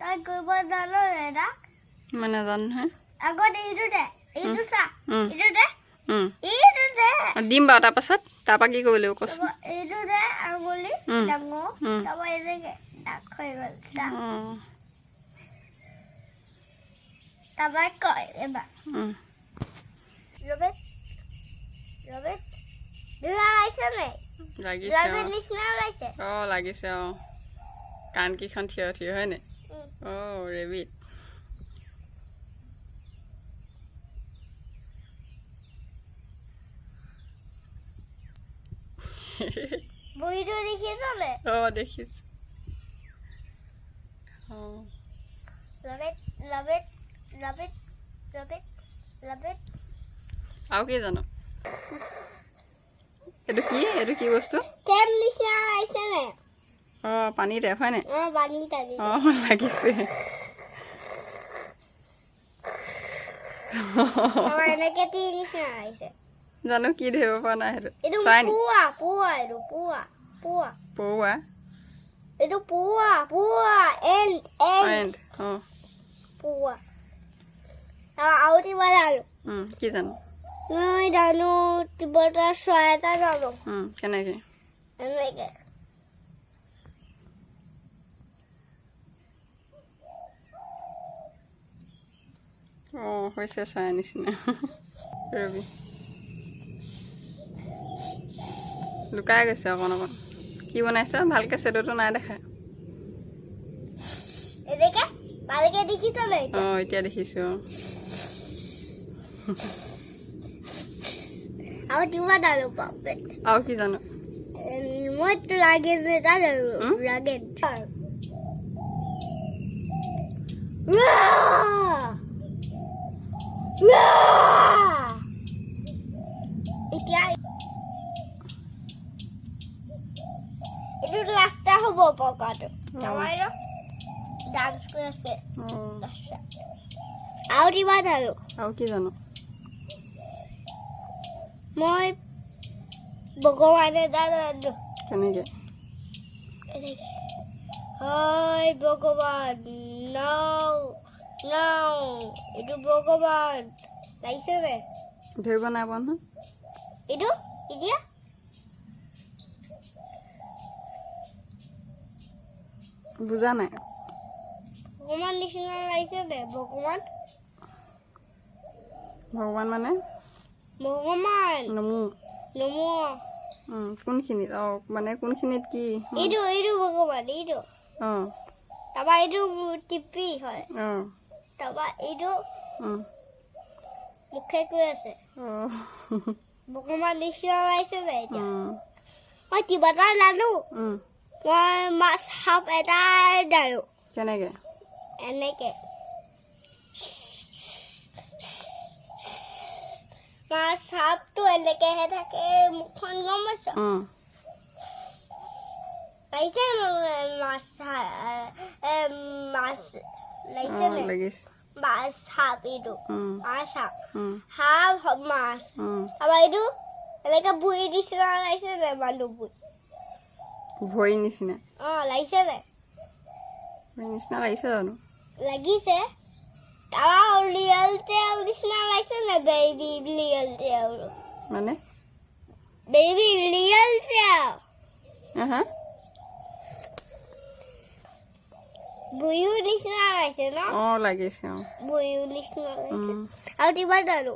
তাই কৰিব জানো এটা মই নাজানো হে আগত এইটো চা এইটো দে দিম বাৰু তাৰপাছত তাৰপৰা কি কৰিব লাগিব কচোন এইটো দে আঙুলি ডাঙৰ তাৰপৰা এনেকে দাগ হৈ গ'ল তাৰপৰা কয় এবাৰ ৰবেট লাগিছে নে লাগিছে ৰবেট নিচিনা ওলাইছে লাগিছে কাণকেইখন থিয় থিয় হয়নে ৰেবিট বহিটো দেখিছনে দেখিছো ৰবেট আৰু কি জানো এইটো কি বস্তু টেপ নিচিনা লাগিছে নে পানী টেপ হয়নে পানী লাগিছে এনেকে টি নিচিনা লাগিছে জানো কি ধৰিব পৰা নাই এইটো পুৱা এইটো পুৱা এণ্ড পুৱা আৰু কিবা জানো কি জানো মই জানো কিবা এটা চৰাই এটা জানো কেনেকে এনেকে হৈছে চৰাই নিচিনা ৰবি লুকাই গৈছে অকণ কি বনাইছ ভালকে চেডটো নাই দেখা এতিয়া দেখিছো আৰু কিবা জানো আৰু কি জানো মই লাগেন লাগেন এতিয়া এইটো ৰাস্তা হ'ব পকাটো ডান্স কৰি আছে আৰু কিবা জানো আৰু কি জানো মই ভগৱান এটা জানো কেনেকে হয় ভগৱান এইটো ভগৱান লাগিছে নে ধৰিব নাই পোৱা নহয় এইটো এতিয়া বুজা নাই ভগৱান নিচিনা লাগিছে নে ভগৱান মানে ভগৱান নমো কোনখিনিত মানে কোনখিনিত কি এইটো ভগৱান এইটো তাৰপৰা এইটো টিপি হয় তাৰপৰা এইটো মুখে কৈ আছে ভগৱান নিচিনা লাগিছে নে এতিয়া মই কিবা এটা জানো মই মাছ সাপ এটা জানো কেনেকে এনেকে মাছ সাপটো এনেকেহে থাকে মুখখন গম পাইছ লাগিছে মাছ লাগিছে নে মাছ সাপ এইটো মাছ সাপ মাছ তাৰপৰা এইটো এনেকে ভৰি নিচিনা লাগিছে নে মানুহবোৰ ভৰি নিচিনা লাগিছে নে ভৰি নিচিনা লাগিছে জানো লাগিছে তাৰপৰা ৰিয়েল টেল নিচিনা লাগিছে নে বেবি ৰিয়েল টেল মানে বেবি ৰিয়েল টেল বুঢ়ীও নিচিনা লাগিছে ন লাগিছে বুঢ়ীও নিচিনা লাগিছে আৰু কিবা জানো